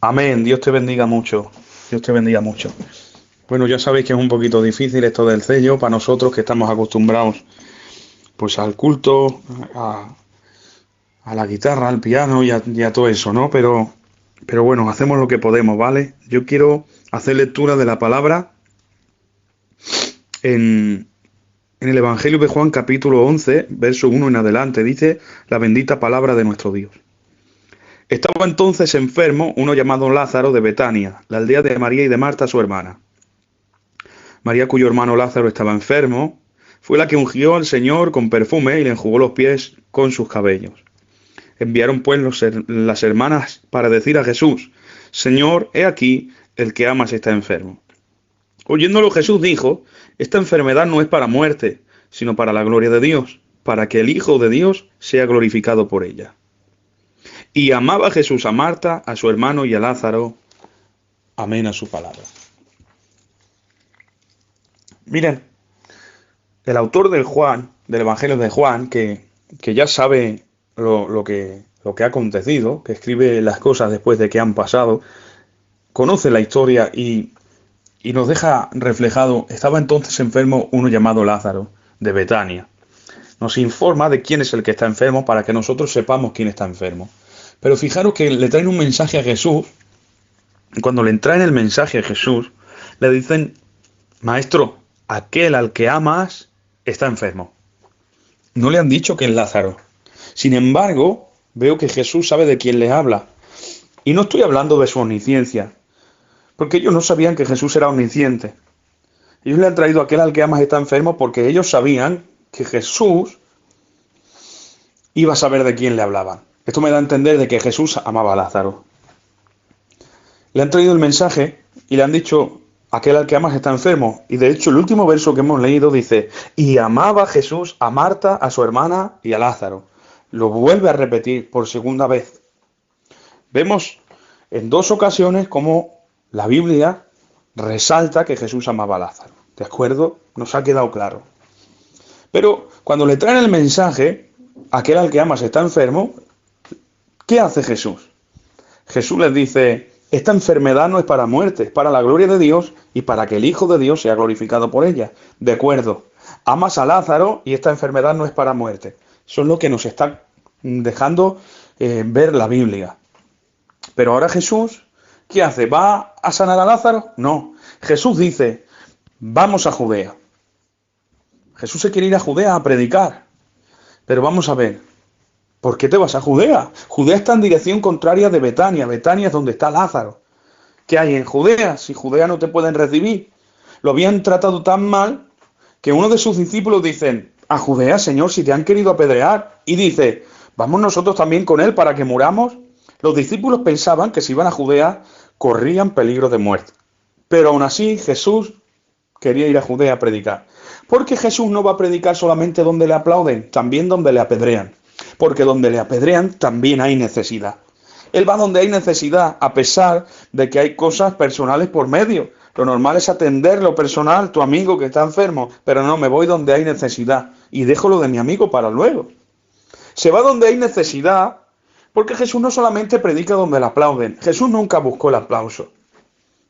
Amén, Dios te bendiga mucho. Dios te bendiga mucho. Bueno, ya sabéis que es un poquito difícil esto del sello para nosotros que estamos acostumbrados pues al culto, a la guitarra, al piano y a todo eso, ¿no? Pero bueno, hacemos lo que podemos, ¿vale? Yo quiero hacer lectura de la palabra en, en el Evangelio de Juan capítulo 11, verso 1 en adelante. Dice la bendita palabra de nuestro Dios. Estaba entonces enfermo uno llamado Lázaro de Betania, la aldea de María y de Marta, su hermana. María, cuyo hermano Lázaro estaba enfermo, fue la que ungió al Señor con perfume y le enjugó los pies con sus cabellos. Enviaron pues las hermanas para decir a Jesús: Señor, he aquí, el que amas está enfermo. Oyéndolo Jesús dijo: Esta enfermedad no es para muerte, sino para la gloria de Dios, para que el Hijo de Dios sea glorificado por ella. Y amaba Jesús a Marta, a su hermano y a Lázaro. Amén a su palabra. Miren, el autor del Evangelio de Juan, que ya sabe lo que ha acontecido, que escribe las cosas después de que han pasado, conoce la historia y nos deja reflejado. Estaba entonces enfermo uno llamado Lázaro, de Betania. Nos informa de quién es el que está enfermo para que nosotros sepamos quién está enfermo. Pero fijaros que le traen un mensaje a Jesús, y cuando le traen el mensaje a Jesús, le dicen: Maestro, aquel al que amas está enfermo. No le han dicho que es Lázaro. Sin embargo, veo que Jesús sabe de quién le habla. Y no estoy hablando de su omnisciencia, porque ellos no sabían que Jesús era omnisciente. Ellos le han traído a aquel al que amas está enfermo porque ellos sabían que Jesús iba a saber de quién le hablaban. Esto me da a entender de que Jesús amaba a Lázaro. Le han traído el mensaje y le han dicho: aquel al que amas está enfermo. Y de hecho el último verso que hemos leído dice: y amaba Jesús a Marta, a su hermana y a Lázaro. Lo vuelve a repetir por segunda vez. Vemos en dos ocasiones cómo la Biblia resalta que Jesús amaba a Lázaro. ¿De acuerdo? Nos ha quedado claro. Pero cuando le traen el mensaje, aquel al que amas está enfermo, ¿qué hace Jesús? Jesús les dice: esta enfermedad no es para muerte, es para la gloria de Dios y para que el Hijo de Dios sea glorificado por ella. De acuerdo, amas a Lázaro y esta enfermedad no es para muerte. Eso es lo que nos está dejando ver la Biblia. Pero ahora Jesús, ¿qué hace? ¿Va a sanar a Lázaro? No. Jesús dice: vamos a Judea. Jesús se quiere ir a Judea a predicar. Pero vamos a ver, ¿por qué te vas a Judea? Judea está en dirección contraria de Betania. Betania es donde está Lázaro. ¿Qué hay en Judea? Si Judea no te pueden recibir. Lo habían tratado tan mal que uno de sus discípulos dice: a Judea, Señor, si te han querido apedrear. Y dice: ¿vamos nosotros también con él para que muramos? Los discípulos pensaban que si iban a Judea corrían peligro de muerte. Pero aún así Jesús quería ir a Judea a predicar. Porque Jesús no va a predicar solamente donde le aplauden, también donde le apedrean. Porque donde le apedrean también hay necesidad. Él va donde hay necesidad, a pesar de que hay cosas personales por medio. Lo normal es atender lo personal, tu amigo que está enfermo, pero no, me voy donde hay necesidad y dejo lo de mi amigo para luego. Se va donde hay necesidad, porque Jesús no solamente predica donde le aplauden. Jesús nunca buscó el aplauso.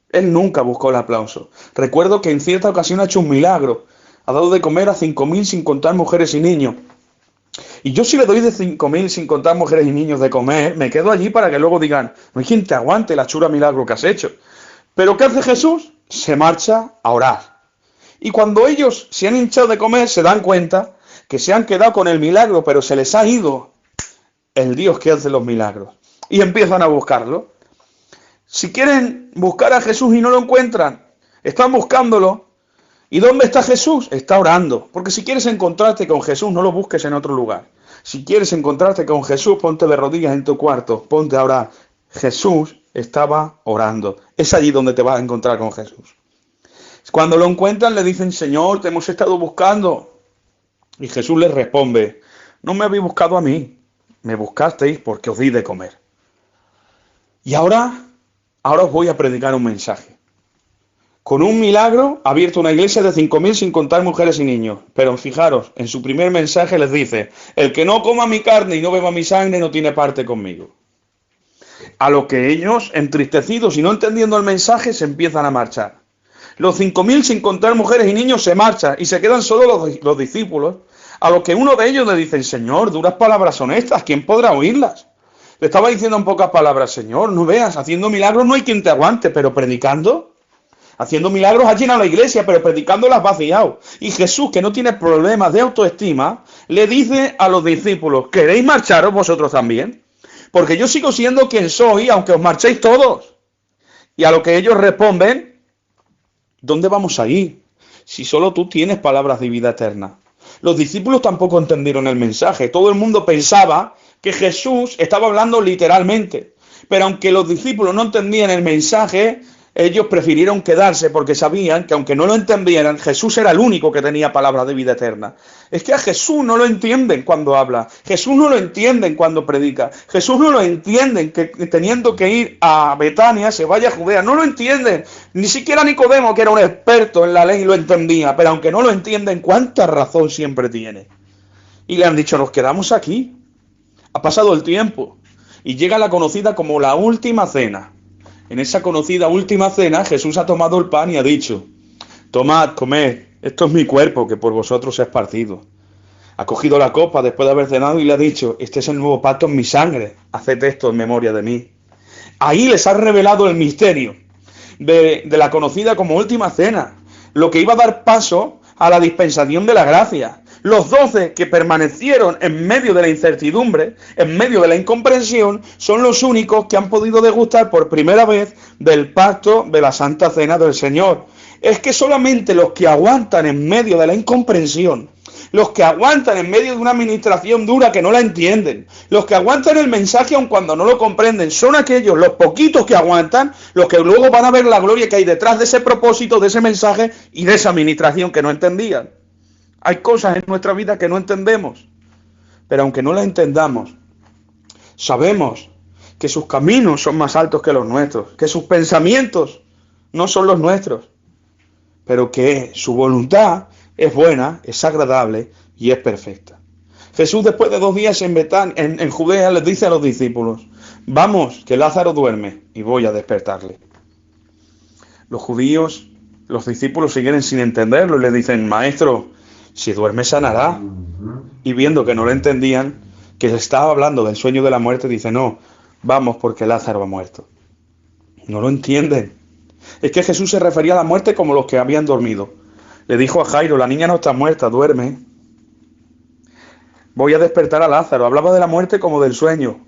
Él nunca buscó el aplauso. Recuerdo que en cierta ocasión ha hecho un milagro. Ha dado de comer a 5.000 sin contar mujeres y niños. Y yo si le doy de 5.000 sin contar mujeres y niños de comer, me quedo allí para que luego digan: no hay quien te aguante la chula milagro que has hecho. Pero ¿qué hace Jesús? Se marcha a orar. Y cuando ellos se han hinchado de comer, se dan cuenta que se han quedado con el milagro, pero se les ha ido el Dios que hace los milagros. Y empiezan a buscarlo. Si quieren buscar a Jesús y no lo encuentran, están buscándolo. ¿Y dónde está Jesús? Está orando. Porque si quieres encontrarte con Jesús, no lo busques en otro lugar. Si quieres encontrarte con Jesús, ponte de rodillas en tu cuarto, ponte a orar. Jesús estaba orando. Es allí donde te vas a encontrar con Jesús. Cuando lo encuentran, le dicen: Señor, te hemos estado buscando. Y Jesús les responde: no me habéis buscado a mí, me buscasteis porque os di de comer. Y ahora os voy a predicar un mensaje. Con un milagro ha abierto una iglesia de 5.000 sin contar mujeres y niños. Pero fijaros, en su primer mensaje les dice: el que no coma mi carne y no beba mi sangre no tiene parte conmigo. A lo que ellos, entristecidos y no entendiendo el mensaje, se empiezan a marchar. Los 5.000, sin contar mujeres y niños, se marchan y se quedan solo los discípulos. A lo que uno de ellos le dice: Señor, duras palabras son estas, ¿quién podrá oírlas? Le estaba diciendo en pocas palabras: Señor, no veas, haciendo milagros no hay quien te aguante, pero predicando, haciendo milagros has llenado la iglesia, pero predicando la has vaciado. Y Jesús, que no tiene problemas de autoestima, le dice a los discípulos: ¿queréis marcharos vosotros también? Porque yo sigo siendo quien soy, aunque os marchéis todos. Y a lo que ellos responden: ¿dónde vamos a ir? Si solo tú tienes palabras de vida eterna. Los discípulos tampoco entendieron el mensaje. Todo el mundo pensaba que Jesús estaba hablando literalmente. Pero aunque los discípulos no entendían el mensaje, ellos prefirieron quedarse porque sabían que aunque no lo entendieran, Jesús era el único que tenía palabras de vida eterna. Es que a Jesús no lo entienden cuando habla. Jesús no lo entienden cuando predica. Jesús no lo entienden que teniendo que ir a Betania se vaya a Judea. No lo entienden. Ni siquiera Nicodemo, que era un experto en la ley, lo entendía. Pero aunque no lo entienden, ¿cuánta razón siempre tiene? Y le han dicho: nos quedamos aquí. Ha pasado el tiempo. Y llega la conocida como la última cena. En esa conocida última cena, Jesús ha tomado el pan y ha dicho: tomad, comed, esto es mi cuerpo que por vosotros es partido. Ha cogido la copa después de haber cenado y le ha dicho: este es el nuevo pacto en mi sangre, haced esto en memoria de mí. Ahí les ha revelado el misterio de la conocida como última cena, lo que iba a dar paso a la dispensación de la gracia. Los 12 que permanecieron en medio de la incertidumbre, en medio de la incomprensión, son los únicos que han podido degustar por primera vez del pacto de la Santa Cena del Señor. Es que solamente los que aguantan en medio de la incomprensión, los que aguantan en medio de una administración dura que no la entienden, los que aguantan el mensaje aun cuando no lo comprenden, son aquellos, los poquitos que aguantan, los que luego van a ver la gloria que hay detrás de ese propósito, de ese mensaje y de esa administración que no entendían. Hay cosas en nuestra vida que no entendemos, pero aunque no las entendamos, sabemos que sus caminos son más altos que los nuestros, que sus pensamientos no son los nuestros, pero que su voluntad es buena, es agradable y es perfecta. Jesús, después de 2 días en Judea, les dice a los discípulos: vamos, que Lázaro duerme y voy a despertarle. Los judíos, los discípulos siguen sin entenderlo y le dicen: maestro, si duerme sanará. Y viendo que no lo entendían, que se estaba hablando del sueño de la muerte, dice: no, vamos porque Lázaro ha muerto. No lo entienden. Es que Jesús se refería a la muerte como los que habían dormido. Le dijo a Jairo: la niña no está muerta, duerme. Voy a despertar a Lázaro. Hablaba de la muerte como del sueño.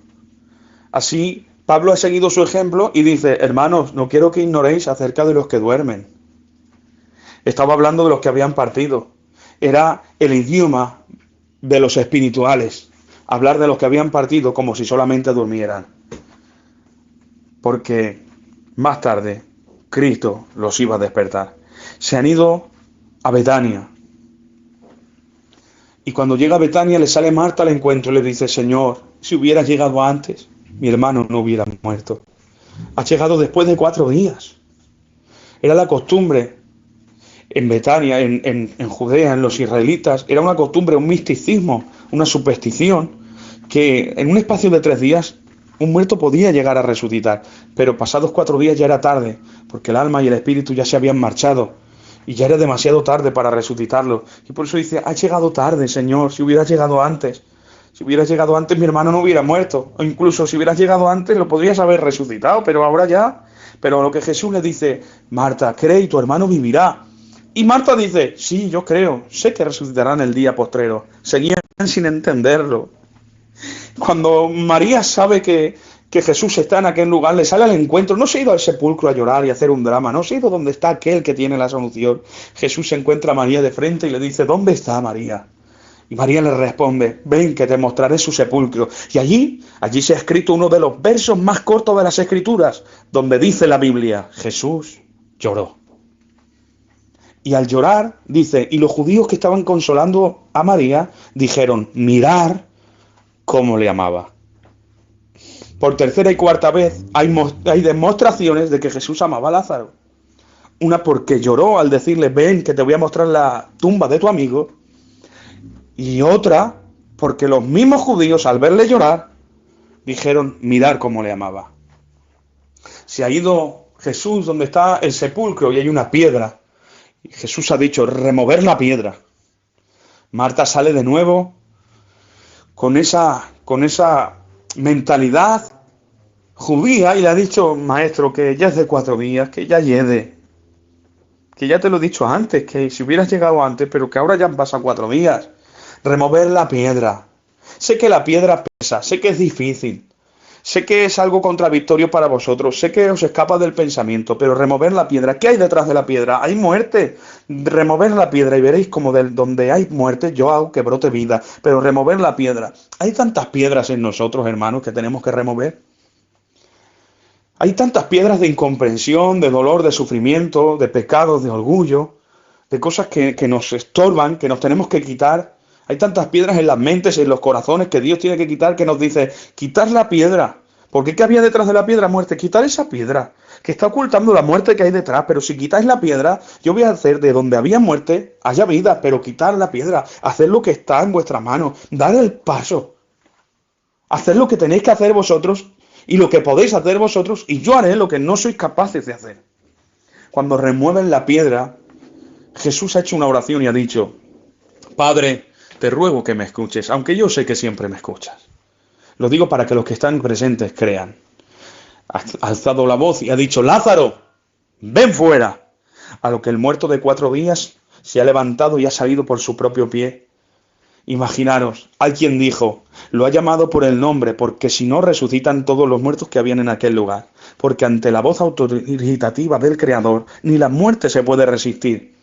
Así, Pablo ha seguido su ejemplo y dice: hermanos, no quiero que ignoréis acerca de los que duermen. Estaba hablando de los que habían partido. Era el idioma de los espirituales, hablar de los que habían partido como si solamente durmieran. Porque más tarde Cristo los iba a despertar. Se han ido a Betania. Y cuando llega a Betania le sale Marta al encuentro y le dice: Señor, si hubieras llegado antes, mi hermano no hubiera muerto. Has llegado después de 4 días. Era la costumbre en Betania, en Judea, en los israelitas, era una costumbre, un misticismo, una superstición, que en un espacio de 3 días un muerto podía llegar a resucitar, pero pasados 4 días ya era tarde, porque el alma y el espíritu ya se habían marchado, y ya era demasiado tarde para resucitarlo. Y por eso dice: has llegado tarde, Señor, si hubieras llegado antes. Si hubieras llegado antes, mi hermano no hubiera muerto. O incluso si hubieras llegado antes, lo podrías haber resucitado, pero ahora ya. Pero lo que Jesús le dice: Marta, cree y tu hermano vivirá. Y Marta dice: sí, yo creo, sé que resucitarán el día postrero. Seguían sin entenderlo. Cuando María sabe que Jesús está en aquel lugar, le sale al encuentro. No se ha ido al sepulcro a llorar y a hacer un drama, no se ha ido donde está aquel que tiene la solución. Jesús se encuentra a María de frente y le dice: ¿dónde está María? Y María le responde: ven que te mostraré su sepulcro. Y allí se ha escrito uno de los versos más cortos de las Escrituras, donde dice la Biblia: Jesús lloró. Y al llorar, dice, y los judíos que estaban consolando a María dijeron: mirar cómo le amaba. Por 3ª y 4ª vez hay demostraciones de que Jesús amaba a Lázaro. Una porque lloró al decirle: ven que te voy a mostrar la tumba de tu amigo. Y otra porque los mismos judíos, al verle llorar, dijeron: mirar cómo le amaba. se ha ido Jesús donde está el sepulcro y hay una piedra. Y Jesús ha dicho, remover la piedra. Marta sale de nuevo con esa mentalidad judía y le ha dicho, maestro, que ya es de 4 días, que ya llegue, que ya te lo he dicho antes, que si hubieras llegado antes, pero que ahora ya han pasado 4 días. Remover la piedra. Sé que la piedra pesa, sé que es difícil, sé que es algo contradictorio para vosotros, sé que os escapa del pensamiento, pero remover la piedra. ¿Qué hay detrás de la piedra? Hay muerte. Remover la piedra y veréis como donde hay muerte yo hago que brote vida, pero remover la piedra. Hay tantas piedras en nosotros, hermanos, que tenemos que remover. Hay tantas piedras de incomprensión, de dolor, de sufrimiento, de pecados, de orgullo, de cosas que nos estorban, que nos tenemos que quitar. Hay tantas piedras en las mentes y en los corazones que Dios tiene que quitar, que nos dice, quitar la piedra. Porque ¿qué había detrás de la piedra? Muerte. Quitar esa piedra, que está ocultando la muerte que hay detrás. Pero si quitáis la piedra, yo voy a hacer de donde había muerte, haya vida. Pero quitar la piedra, hacer lo que está en vuestra mano, dar el paso. Hacer lo que tenéis que hacer vosotros y lo que podéis hacer vosotros, y yo haré lo que no sois capaces de hacer. Cuando remueven la piedra, Jesús ha hecho una oración y ha dicho, Padre, te ruego que me escuches, aunque yo sé que siempre me escuchas. Lo digo para que los que están presentes crean. Ha alzado la voz y ha dicho, Lázaro, ven fuera. A lo que el muerto de 4 días se ha levantado y ha salido por su propio pie. Imaginaros, hay quien dijo, lo ha llamado por el nombre, porque si no resucitan todos los muertos que habían en aquel lugar. Porque ante la voz autoritativa del Creador, ni la muerte se puede resistir.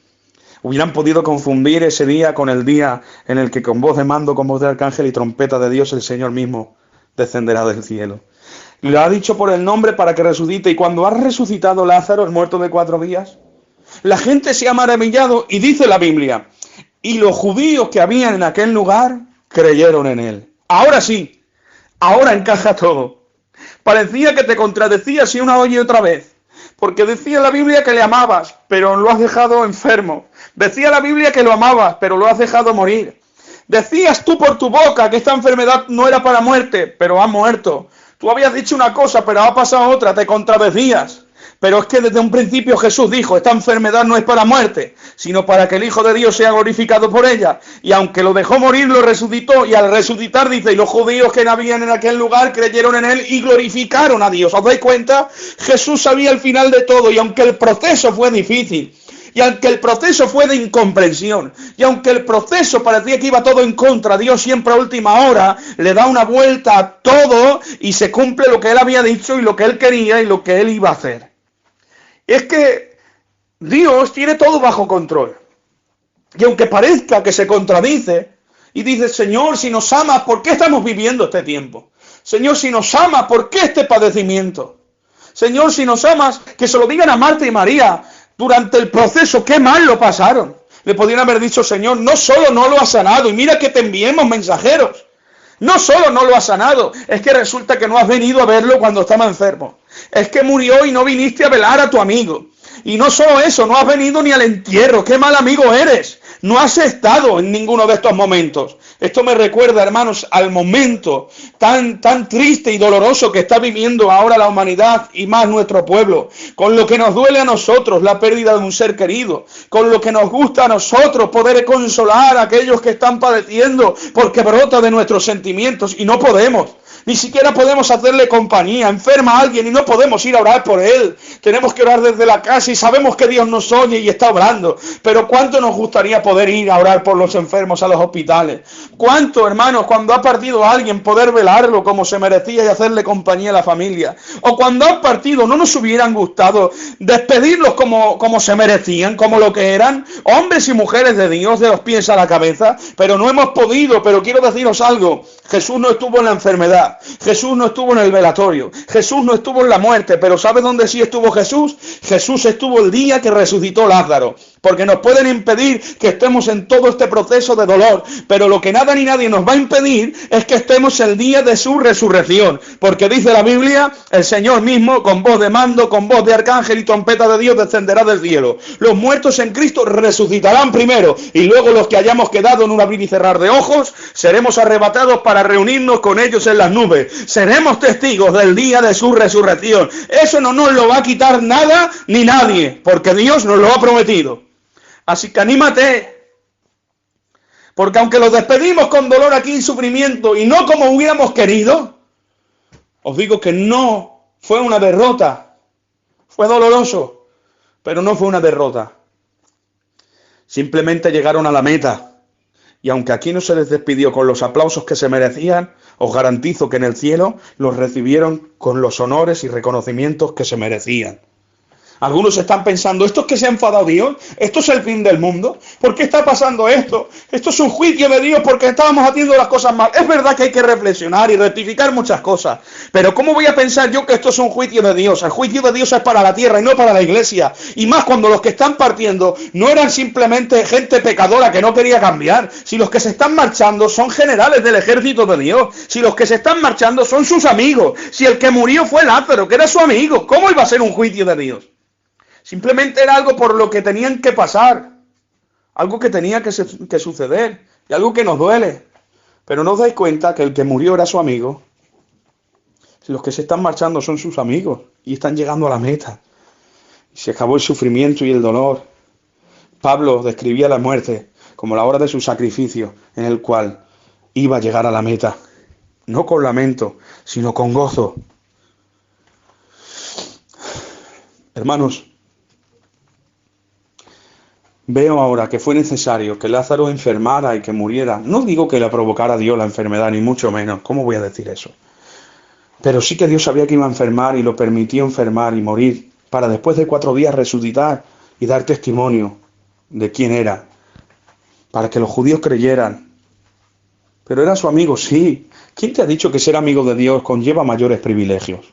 Hubieran podido confundir ese día con el día en el que con voz de mando, con voz de arcángel y trompeta de Dios, el Señor mismo descenderá del cielo. Le ha dicho por el nombre para que resucite, y cuando ha resucitado Lázaro, el muerto de 4 días, la gente se ha maravillado y dice la Biblia, y los judíos que habían en aquel lugar creyeron en él. Ahora sí, ahora encaja todo. Parecía que te contradecías y una y otra vez. Porque decía la Biblia que le amabas, pero lo has dejado enfermo. Decía la Biblia que lo amabas, pero lo has dejado morir. Decías tú por tu boca que esta enfermedad no era para muerte, pero ha muerto. Tú habías dicho una cosa, pero ha pasado otra, te contradecías. Pero es que desde un principio Jesús dijo, esta enfermedad no es para muerte, sino para que el Hijo de Dios sea glorificado por ella. Y aunque lo dejó morir, lo resucitó. Y al resucitar, dice, y los judíos que habían en aquel lugar creyeron en él y glorificaron a Dios. ¿Os dais cuenta? Jesús sabía el final de todo, y aunque el proceso fue difícil, y aunque el proceso fue de incomprensión, y aunque el proceso parecía que iba todo en contra, Dios siempre a última hora le da una vuelta a todo y se cumple lo que él había dicho y lo que él quería y lo que él iba a hacer. Es que Dios tiene todo bajo control. Y aunque parezca que se contradice y dice, Señor, si nos amas, ¿por qué estamos viviendo este tiempo? Señor, si nos amas, ¿por qué este padecimiento? Señor, si nos amas, que se lo digan a Marta y María durante el proceso, qué mal lo pasaron. Le podrían haber dicho, Señor, no solo no lo has sanado, y mira que te enviemos mensajeros. No solo no lo has sanado, es que resulta que no has venido a verlo cuando estaba enfermo. Es que murió y no viniste a velar a tu amigo. Y no solo eso, no has venido ni al entierro. ¡Qué mal amigo eres! No has estado en ninguno de estos momentos. Esto me recuerda, hermanos, al momento tan triste y doloroso que está viviendo ahora la humanidad y más nuestro pueblo. Con lo que nos duele a nosotros la pérdida de un ser querido. Con lo que nos gusta a nosotros poder consolar a aquellos que están padeciendo porque brota de nuestros sentimientos y no podemos. Ni siquiera podemos hacerle compañía. Enferma a alguien y no podemos ir a orar por él. Tenemos que orar desde la casa y sabemos que Dios nos oye y está obrando. Pero ¿cuánto nos gustaría poder ir a orar por los enfermos a los hospitales? ¿Cuánto, hermanos, cuando ha partido alguien, poder velarlo como se merecía y hacerle compañía a la familia? O cuando ha partido, ¿no nos hubieran gustado despedirlos como se merecían, como lo que eran? Hombres y mujeres de Dios, de los pies a la cabeza. Pero no hemos podido. Pero quiero deciros algo. Jesús no estuvo en la enfermedad. Jesús no estuvo en el velatorio, Jesús no estuvo en la muerte, pero ¿sabe dónde sí estuvo Jesús? Jesús estuvo el día que resucitó Lázaro, porque nos pueden impedir que estemos en todo este proceso de dolor, pero lo que nada ni nadie nos va a impedir es que estemos el día de su resurrección, porque dice la Biblia, el Señor mismo con voz de mando, con voz de arcángel y trompeta de Dios descenderá del cielo. Los muertos en Cristo resucitarán primero, y luego los que hayamos quedado en un abrir y cerrar de ojos, seremos arrebatados para reunirnos con ellos en las las nubes. Seremos testigos del día de su resurrección. Eso no nos lo va a quitar nada ni nadie, porque Dios nos lo ha prometido. Así que anímate, porque aunque los despedimos con dolor aquí y sufrimiento y no como hubiéramos querido, os digo que no fue una derrota. Fue doloroso, pero no fue una derrota. Simplemente llegaron a la meta. Y aunque aquí no se les despidió con los aplausos que se merecían, os garantizo que en el cielo los recibieron con los honores y reconocimientos que se merecían. Algunos están pensando, ¿esto es que se ha enfadado Dios? ¿Esto es el fin del mundo? ¿Por qué está pasando esto? Esto es un juicio de Dios porque estábamos haciendo las cosas mal. Es verdad que hay que reflexionar y rectificar muchas cosas, pero ¿cómo voy a pensar yo que esto es un juicio de Dios? El juicio de Dios es para la tierra y no para la iglesia. Y más cuando los que están partiendo no eran simplemente gente pecadora que no quería cambiar. Si los que se están marchando son generales del ejército de Dios. Si los que se están marchando son sus amigos. Si el que murió fue Lázaro, que era su amigo. ¿Cómo iba a ser un juicio de Dios? Simplemente era algo por lo que tenían que pasar, algo que tenía que suceder y algo que nos duele. Pero no os dais cuenta que el que murió era su amigo. Si los que se están marchando son sus amigos y están llegando a la meta. Y se acabó el sufrimiento y el dolor. Pablo describía la muerte como la hora de su sacrificio en el cual iba a llegar a la meta. No con lamento, sino con gozo. Hermanos, veo ahora que fue necesario que Lázaro enfermara y que muriera. No digo que le provocara Dios la enfermedad, ni mucho menos. ¿Cómo voy a decir eso? Pero sí que Dios sabía que iba a enfermar y lo permitió enfermar y morir para después de 4 días resucitar y dar testimonio de quién era. Para que los judíos creyeran. Pero era su amigo, sí. ¿Quién te ha dicho que ser amigo de Dios conlleva mayores privilegios?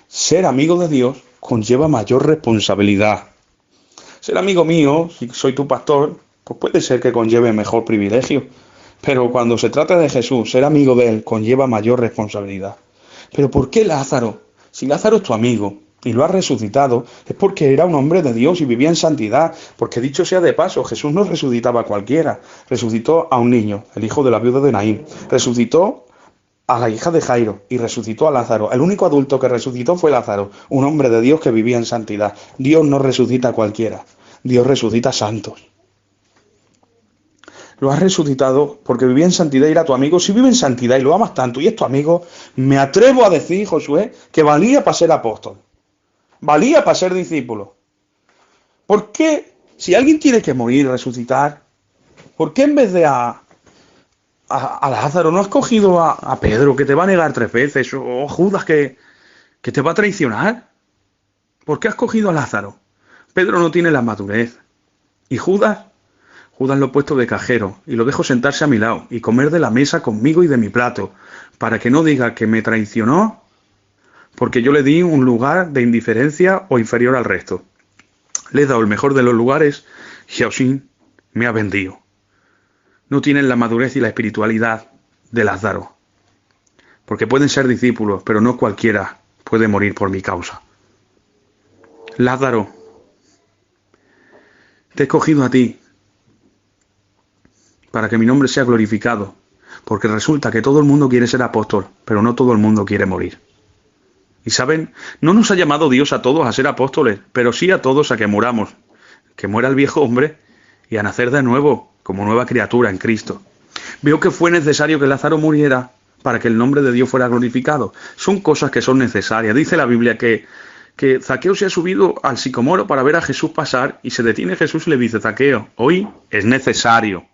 Ser amigo de Dios conlleva mayor responsabilidad. Ser amigo mío, si soy tu pastor, pues puede ser que conlleve mejor privilegio. Pero cuando se trata de Jesús, ser amigo de Él conlleva mayor responsabilidad. ¿Pero por qué Lázaro? Si Lázaro es tu amigo y lo ha resucitado, es porque era un hombre de Dios y vivía en santidad. Porque dicho sea de paso, Jesús no resucitaba a cualquiera. Resucitó a un niño, el hijo de la viuda de Naín. Resucitó a la hija de Jairo y resucitó a Lázaro. El único adulto que resucitó fue Lázaro, un hombre de Dios que vivía en santidad. Dios no resucita a cualquiera. Dios resucita a santos. Lo has resucitado porque vivía en santidad y era tu amigo. Si vive en santidad y lo amas tanto y es tu amigo, me atrevo a decir, Josué, que valía para ser apóstol. Valía para ser discípulo. ¿Por qué, si alguien tiene que morir y resucitar, por qué en vez de a Lázaro no has cogido a Pedro, que te va a negar 3 veces, o Judas, que te va a traicionar? ¿Por qué has cogido a Lázaro? Pedro no tiene la madurez. ¿Y Judas? Judas lo he puesto de cajero y lo dejo sentarse a mi lado y comer de la mesa conmigo y de mi plato, para que no diga que me traicionó porque yo le di un lugar de indiferencia o inferior al resto. Le he dado el mejor de los lugares y así me ha vendido. No tienen la madurez y la espiritualidad de Lázaro, porque pueden ser discípulos, pero no cualquiera puede morir por mi causa. Lázaro, te he escogido a ti para que mi nombre sea glorificado, porque resulta que todo el mundo quiere ser apóstol, pero no todo el mundo quiere morir. Y saben, no nos ha llamado Dios a todos a ser apóstoles, pero sí a todos a que muramos, que muera el viejo hombre y a nacer de nuevo como nueva criatura en Cristo. Veo que fue necesario que Lázaro muriera para que el nombre de Dios fuera glorificado. Son cosas que son necesarias. Dice la Biblia que Zaqueo se ha subido al sicomoro para ver a Jesús pasar y se detiene Jesús y le dice: Zaqueo, hoy es necesario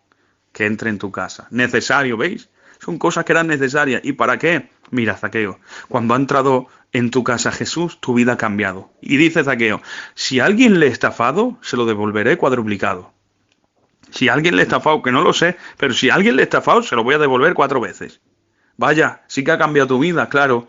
que entre en tu casa. Necesario, ¿veis? Son cosas que eran necesarias. ¿Y para qué? Mira, Zaqueo, cuando ha entrado en tu casa Jesús, tu vida ha cambiado. Y dice Zaqueo: si alguien le he estafado, se lo devolveré cuadruplicado. Si alguien le he estafado, que no lo sé, pero si alguien le he estafado, se lo voy a devolver 4 veces. Vaya, sí que ha cambiado tu vida, claro.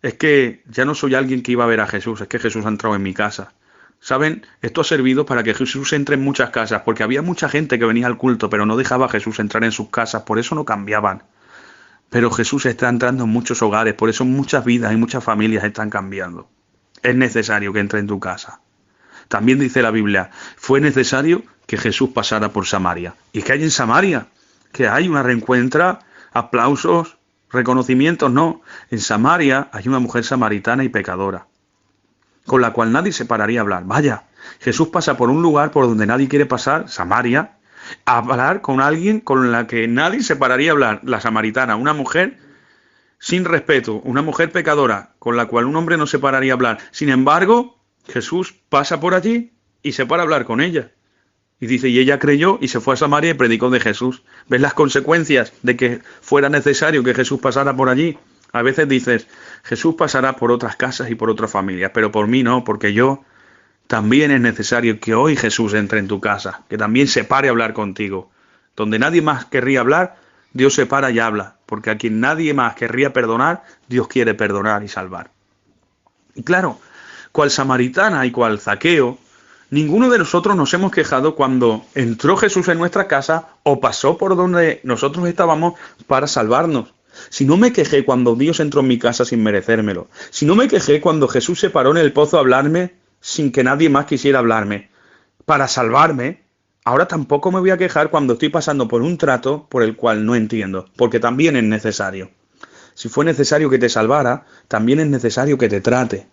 Es que ya no soy alguien que iba a ver a Jesús, es que Jesús ha entrado en mi casa. ¿Saben? Esto ha servido para que Jesús entre en muchas casas, porque había mucha gente que venía al culto, pero no dejaba a Jesús entrar en sus casas, por eso no cambiaban. Pero Jesús está entrando en muchos hogares, por eso muchas vidas y muchas familias están cambiando. Es necesario que entre en tu casa. También dice la Biblia, fue necesario que Jesús pasara por Samaria. ¿Y qué hay en Samaria? Que hay una reencuentra, aplausos, reconocimientos no. En Samaria hay una mujer samaritana y pecadora, con la cual nadie se pararía a hablar. Vaya, Jesús pasa por un lugar por donde nadie quiere pasar, Samaria, a hablar con alguien con la que nadie se pararía a hablar, la samaritana, una mujer sin respeto, una mujer pecadora, con la cual un hombre no se pararía a hablar. Sin embargo, Jesús pasa por allí y se para a hablar con ella. Y dice, y ella creyó y se fue a Samaria y predicó de Jesús. ¿Ves las consecuencias de que fuera necesario que Jesús pasara por allí? A veces dices, Jesús pasará por otras casas y por otras familias, pero por mí no, porque yo también es necesario que hoy Jesús entre en tu casa, que también se pare a hablar contigo. Donde nadie más querría hablar, Dios se para y habla, porque a quien nadie más querría perdonar, Dios quiere perdonar y salvar. Y claro, cual samaritana y cual Zaqueo, ninguno de nosotros nos hemos quejado cuando entró Jesús en nuestra casa o pasó por donde nosotros estábamos para salvarnos. Si no me quejé cuando Dios entró en mi casa sin merecérmelo, si no me quejé cuando Jesús se paró en el pozo a hablarme sin que nadie más quisiera hablarme, para salvarme, ahora tampoco me voy a quejar cuando estoy pasando por un trato por el cual no entiendo, porque también es necesario. Si fue necesario que te salvara, también es necesario que te trate.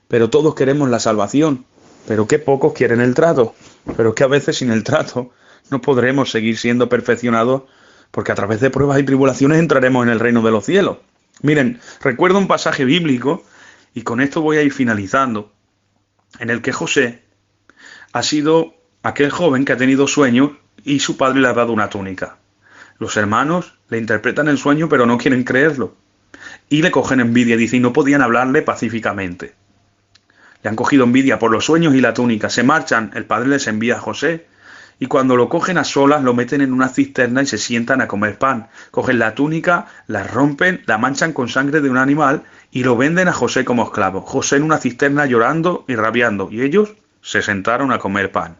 Pero todos queremos la salvación, pero qué pocos quieren el trato. Pero es que a veces sin el trato no podremos seguir siendo perfeccionados, porque a través de pruebas y tribulaciones entraremos en el reino de los cielos. Miren, recuerdo un pasaje bíblico, y con esto voy a ir finalizando, en el que José ha sido aquel joven que ha tenido sueños y su padre le ha dado una túnica. Los hermanos le interpretan el sueño pero no quieren creerlo. Y le cogen envidia, dice, y no podían hablarle pacíficamente. Le han cogido envidia por los sueños y la túnica. Se marchan, el padre les envía a José, y cuando lo cogen a solas lo meten en una cisterna y se sientan a comer pan. Cogen la túnica, la rompen, la manchan con sangre de un animal y lo venden a José como esclavo. José en una cisterna llorando y rabiando, y ellos se sentaron a comer pan.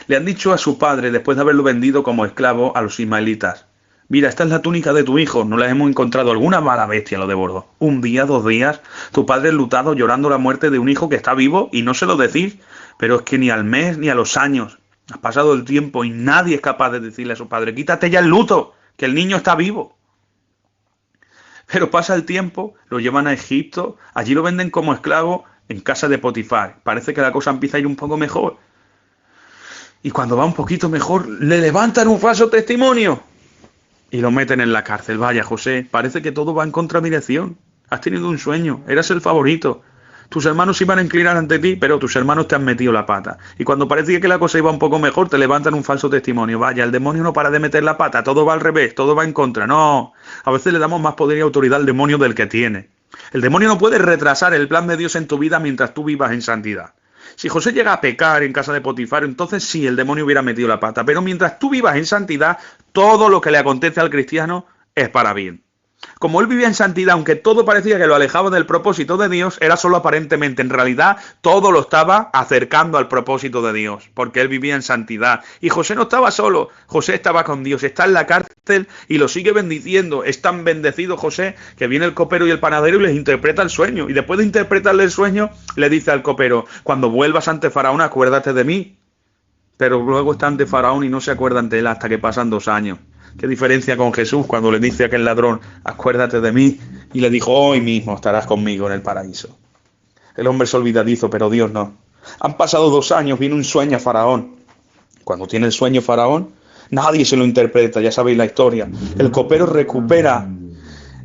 Le han dicho a su padre, después de haberlo vendido como esclavo a los ismaelitas, mira, esta es la túnica de tu hijo, no la hemos encontrado, alguna mala bestia lo devoró. Un día, 2 días, tu padre enlutado llorando la muerte de un hijo que está vivo y no se lo decís, pero es que ni al mes ni a los años ha pasado el tiempo y nadie es capaz de decirle a su padre, quítate ya el luto, que el niño está vivo. Pero pasa el tiempo, lo llevan a Egipto, allí lo venden como esclavo en casa de Potifar. Parece que la cosa empieza a ir un poco mejor. Y cuando va un poquito mejor, le levantan un falso testimonio y lo meten en la cárcel. Vaya, José, parece que todo va en contra dirección. Has tenido un sueño, eras el favorito. Tus hermanos iban a inclinar ante ti, pero tus hermanos te han metido la pata. Y cuando parecía que la cosa iba un poco mejor, te levantan un falso testimonio. Vaya, el demonio no para de meter la pata, todo va al revés, todo va en contra. No, a veces le damos más poder y autoridad al demonio del que tiene. El demonio no puede retrasar el plan de Dios en tu vida mientras tú vivas en santidad. Si José llega a pecar en casa de Potifar, entonces sí, el demonio hubiera metido la pata. Pero mientras tú vivas en santidad, todo lo que le acontece al cristiano es para bien. Como él vivía en santidad, aunque todo parecía que lo alejaba del propósito de Dios, era solo aparentemente. En realidad, todo lo estaba acercando al propósito de Dios, porque él vivía en santidad. Y José no estaba solo, José estaba con Dios, está en la cárcel y lo sigue bendiciendo. Es tan bendecido José que viene el copero y el panadero y les interpreta el sueño. Y después de interpretarle el sueño, le dice al copero, cuando vuelvas ante Faraón, acuérdate de mí. Pero luego está ante Faraón y no se acuerdan de él hasta que pasan 2 años. ¿Qué diferencia con Jesús cuando le dice a aquel ladrón, acuérdate de mí? Y le dijo, hoy mismo estarás conmigo en el paraíso. El hombre es olvidadizo, pero Dios no. Han pasado 2 años, viene un sueño a Faraón. Cuando tiene el sueño Faraón, nadie se lo interpreta, ya sabéis la historia. El copero recupera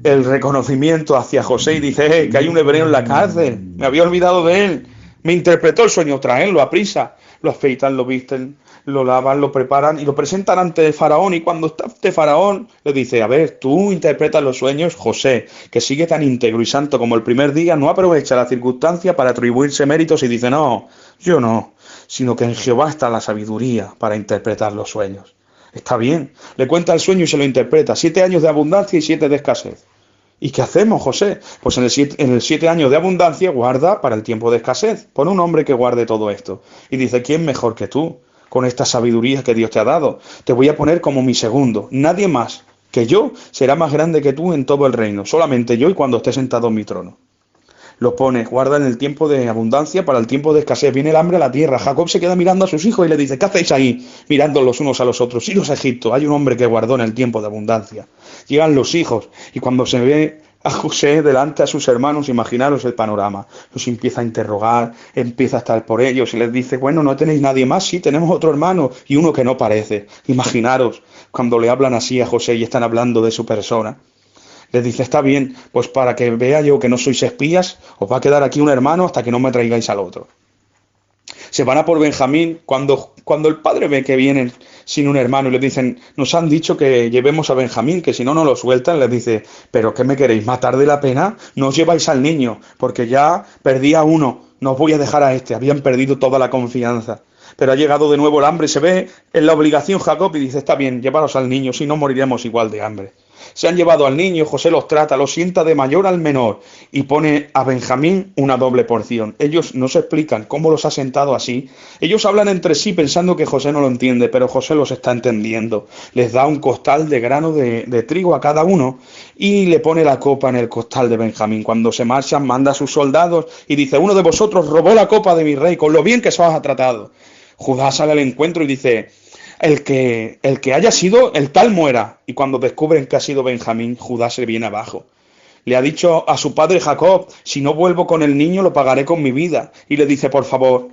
el reconocimiento hacia José y dice, que hay un hebreo en la cárcel, me había olvidado de él. Me interpretó el sueño, traenlo a prisa. Lo afeitan, lo visten, lo lavan, lo preparan y lo presentan ante Faraón. Y cuando está ante Faraón, le dice, a ver, tú interpretas los sueños, José, que sigue tan íntegro y santo como el primer día, no aprovecha la circunstancia para atribuirse méritos y dice, no, yo no, sino que en Jehová está la sabiduría para interpretar los sueños. Está bien, le cuenta el sueño y se lo interpreta, 7 años de abundancia y 7 de escasez. ¿Y qué hacemos, José? Pues en el 7 años de abundancia guarda para el tiempo de escasez. Pon un hombre que guarde todo esto. Y dice, ¿quién mejor que tú? Con esta sabiduría que Dios te ha dado. Te voy a poner como mi segundo. Nadie más que yo será más grande que tú en todo el reino. Solamente yo y cuando esté sentado en mi trono. lo pone, guarda en el tiempo de abundancia para el tiempo de escasez. Viene el hambre a la tierra. Jacob se queda mirando a sus hijos y le dice, ¿qué hacéis ahí? Mirando los unos a los otros. Iros a Egipto. Hay un hombre que guardó en el tiempo de abundancia. Llegan los hijos y cuando se ve a José delante a sus hermanos, imaginaros el panorama. Los empieza a interrogar, empieza a estar por ellos y les dice, bueno, ¿no tenéis nadie más? Sí, tenemos otro hermano y uno que no parece. Imaginaros cuando le hablan así a José y están hablando de su persona. Les dice, está bien, pues para que vea yo que no sois espías, os va a quedar aquí un hermano hasta que no me traigáis al otro. Se van a por Benjamín cuando el padre ve que vienen sin un hermano y le dicen, nos han dicho que llevemos a Benjamín, que si no, no lo sueltan. Les dice, ¿pero qué me queréis? ¿Matar de la pena? No os lleváis al niño, porque ya perdí a uno, no os voy a dejar a este. Habían perdido toda la confianza. Pero ha llegado de nuevo el hambre, se ve en la obligación Jacob y dice, está bien, llevaros al niño, si no moriremos igual de hambre. Se han llevado al niño, José los trata, los sienta de mayor al menor y pone a Benjamín una doble porción. Ellos no se explican cómo los ha sentado así. Ellos hablan entre sí pensando que José no lo entiende, pero José los está entendiendo. Les da un costal de grano de trigo a cada uno y le pone la copa en el costal de Benjamín. Cuando se marchan, manda a sus soldados y dice, uno de vosotros robó la copa de mi rey, con lo bien que se os ha tratado. Judá sale al encuentro y dice, el que haya sido, el tal muera. Y cuando descubren que ha sido Benjamín, Judá se viene abajo. Le ha dicho a su padre Jacob, si no vuelvo con el niño, lo pagaré con mi vida. Y le dice, por favor,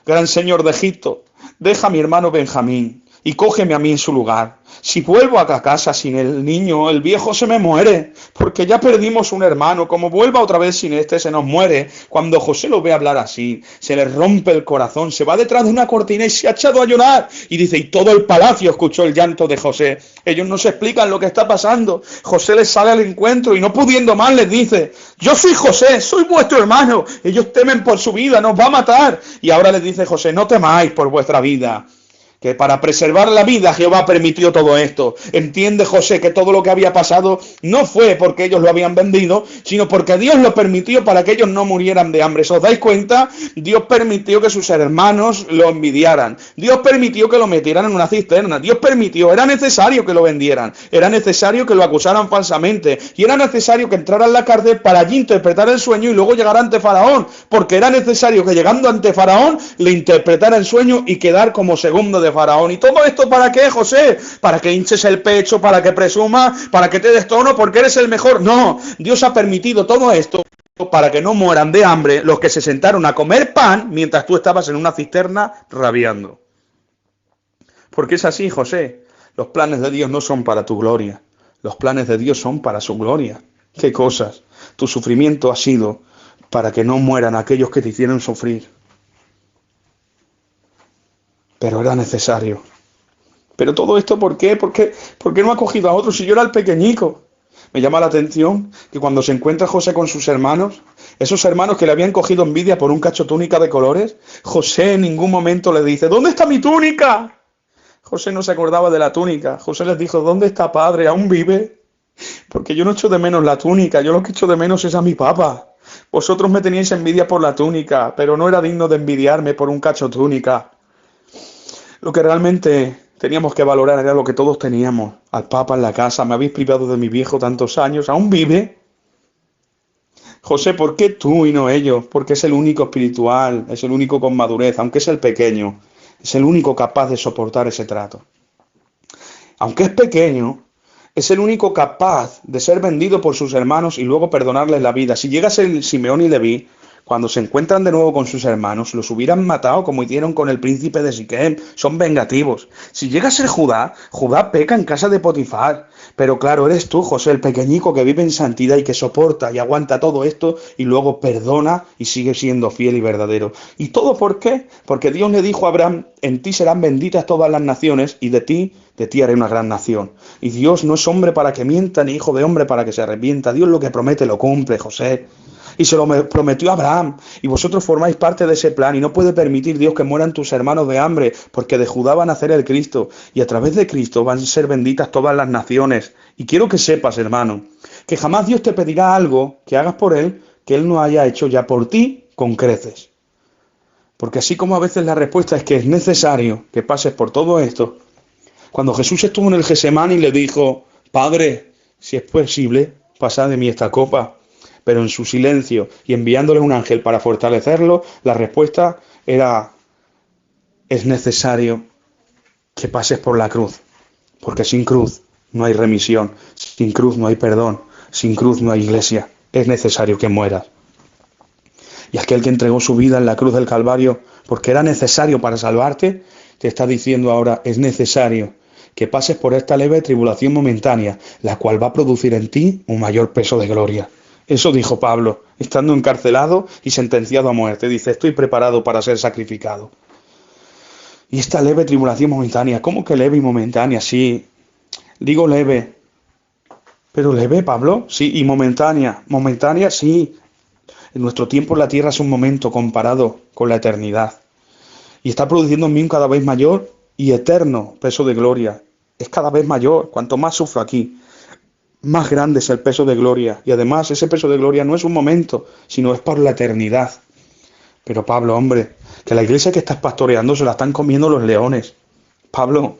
gran señor de Egipto, deja a mi hermano Benjamín y cógeme a mí en su lugar. Si vuelvo a casa sin el niño, el viejo se me muere, porque ya perdimos un hermano. Como vuelva otra vez sin este, se nos muere. Cuando José lo ve hablar así, se le rompe el corazón, se va detrás de una cortina y se ha echado a llorar. Y dice, y todo el palacio escuchó el llanto de José. Ellos no se explican lo que está pasando. José les sale al encuentro y no pudiendo más les dice, yo soy José, soy vuestro hermano. Ellos temen por su vida, nos va a matar. Y ahora les dice José, no temáis por vuestra vida, que para preservar la vida Jehová permitió todo esto. Entiende José que todo lo que había pasado no fue porque ellos lo habían vendido, sino porque Dios lo permitió para que ellos no murieran de hambre. ¿Os dais cuenta? Dios permitió que sus hermanos lo envidiaran. Dios permitió que lo metieran en una cisterna. Dios permitió, era necesario que lo vendieran. Era necesario que lo acusaran falsamente. Y era necesario que entrara en la cárcel para allí interpretar el sueño y luego llegar ante Faraón. Porque era necesario que llegando ante Faraón le interpretara el sueño y quedar como segundo de Faraón. ¿Y todo esto para qué, José? Para que hinches el pecho, para que presumas, para que te des tono porque eres el mejor. No, Dios ha permitido todo esto para que no mueran de hambre los que se sentaron a comer pan mientras tú estabas en una cisterna rabiando. Porque es así, José. Los planes de Dios no son para tu gloria. Los planes de Dios son para su gloria. ¿Qué cosas? Tu sufrimiento ha sido para que no mueran aquellos que te hicieron sufrir. Pero era necesario. Pero todo esto, ¿por qué? ¿Por qué no ha cogido a otros si yo era el pequeñico? Me llama la atención que cuando se encuentra José con sus hermanos, esos hermanos que le habían cogido envidia por un cacho túnica de colores, José en ningún momento le dice, ¿dónde está mi túnica? José no se acordaba de la túnica. José les dijo, ¿dónde está padre? ¿Aún vive? Porque yo no echo de menos la túnica, yo lo que echo de menos es a mi papá. Vosotros me teníais envidia por la túnica, pero no era digno de envidiarme por un cacho túnica. Lo que realmente teníamos que valorar era lo que todos teníamos. Al Papa en la casa, me habéis privado de mi viejo tantos años, ¿aún vive? José, ¿por qué tú y no ellos? Porque es el único espiritual, es el único con madurez, aunque es el pequeño, es el único capaz de soportar ese trato. Aunque es pequeño, es el único capaz de ser vendido por sus hermanos y luego perdonarles la vida. Si llega a ser Simeón y Leví, cuando se encuentran de nuevo con sus hermanos, los hubieran matado como hicieron con el príncipe de Siquem. Son vengativos. Si llega a ser Judá, Judá peca en casa de Potifar. Pero claro, eres tú, José, el pequeñico que vive en santidad y que soporta y aguanta todo esto y luego perdona y sigue siendo fiel y verdadero. ¿Y todo por qué? Porque Dios le dijo a Abraham, en ti serán benditas todas las naciones y de ti haré una gran nación. Y Dios no es hombre para que mienta ni hijo de hombre para que se arrepienta. Dios lo que promete lo cumple, José. Y se lo prometió a Abraham, y vosotros formáis parte de ese plan, y no puede permitir Dios que mueran tus hermanos de hambre, porque de Judá va a nacer el Cristo, y a través de Cristo van a ser benditas todas las naciones. Y quiero que sepas, hermano, que jamás Dios te pedirá algo que hagas por Él, que Él no haya hecho ya por ti con creces. Porque así como a veces la respuesta es que es necesario que pases por todo esto, cuando Jesús estuvo en el Getsemaní y le dijo, Padre, si es posible, pasad de mí esta copa, pero en su silencio y enviándole un ángel para fortalecerlo, la respuesta era: es necesario que pases por la cruz, porque sin cruz no hay remisión, sin cruz no hay perdón, sin cruz no hay iglesia, es necesario que mueras. Y aquel que entregó su vida en la cruz del Calvario, porque era necesario para salvarte, te está diciendo ahora: es necesario que pases por esta leve tribulación momentánea, la cual va a producir en ti un mayor peso de gloria. Eso dijo Pablo, estando encarcelado y sentenciado a muerte. Dice: estoy preparado para ser sacrificado. Y esta leve tribulación momentánea, ¿cómo que leve y momentánea? Sí, digo leve, pero leve, Pablo, sí, y momentánea, sí. En nuestro tiempo en la tierra es un momento comparado con la eternidad. Y está produciendo en mí un cada vez mayor y eterno peso de gloria. Es cada vez mayor. Cuanto más sufro aquí, más grande es el peso de gloria. Y además ese peso de gloria no es un momento, sino es por la eternidad. Pero Pablo, hombre, que la iglesia que estás pastoreando se la están comiendo los leones. Pablo,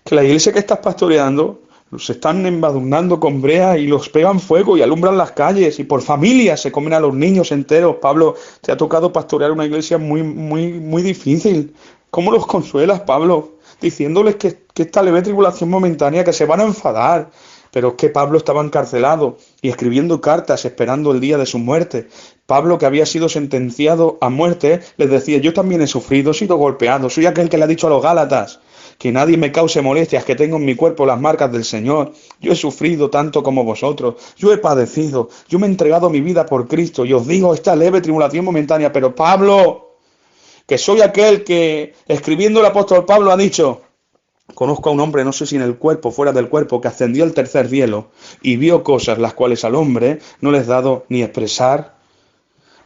que la iglesia que estás pastoreando los están embadurnando con brea y los pegan fuego y alumbran las calles y por familias se comen a los niños enteros. Pablo, te ha tocado pastorear una iglesia muy difícil. ¿Cómo los consuelas, Pablo? Diciéndoles que esta leve tribulación momentánea, que se van a enfadar. Pero es que Pablo estaba encarcelado y escribiendo cartas esperando el día de su muerte. Pablo, que había sido sentenciado a muerte, les decía: yo también he sufrido, he sido golpeado, soy aquel que le ha dicho a los Gálatas que nadie me cause molestias, que tengo en mi cuerpo las marcas del Señor. Yo he sufrido tanto como vosotros, yo he padecido, yo me he entregado mi vida por Cristo, y os digo esta leve tribulación momentánea. Pero Pablo, que soy aquel que, escribiendo el apóstol Pablo, ha dicho: conozco a un hombre, no sé si en el cuerpo, fuera del cuerpo, que ascendió al tercer cielo y vio cosas las cuales al hombre no les dado ni expresar,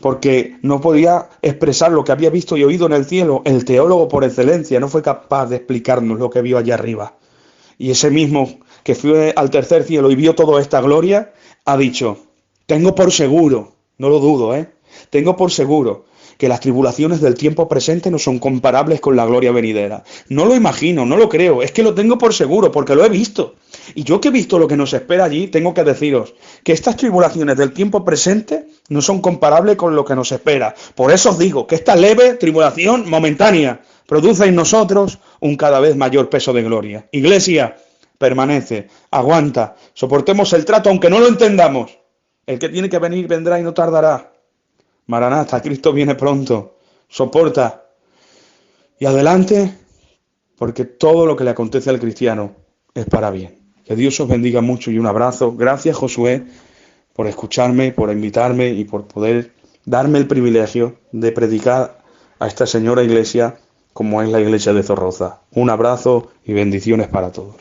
porque no podía expresar lo que había visto y oído en el cielo. El teólogo por excelencia no fue capaz de explicarnos lo que vio allá arriba. Y ese mismo que fue al tercer cielo y vio toda esta gloria, ha dicho: tengo por seguro, no lo dudo, tengo por seguro que las tribulaciones del tiempo presente no son comparables con la gloria venidera. No lo imagino, no lo creo, es que lo tengo por seguro, porque lo he visto. Y yo que he visto lo que nos espera allí, tengo que deciros que estas tribulaciones del tiempo presente no son comparables con lo que nos espera. Por eso os digo que esta leve tribulación momentánea produce en nosotros un cada vez mayor peso de gloria. Iglesia, permanece, aguanta, soportemos el trato aunque no lo entendamos. El que tiene que venir vendrá y no tardará. Maranata, Cristo viene pronto. Soporta y adelante, porque todo lo que le acontece al cristiano es para bien. Que Dios os bendiga mucho y un abrazo. Gracias, Josué, por escucharme, por invitarme y por poder darme el privilegio de predicar a esta señora iglesia como es la iglesia de Zorroza. Un abrazo y bendiciones para todos.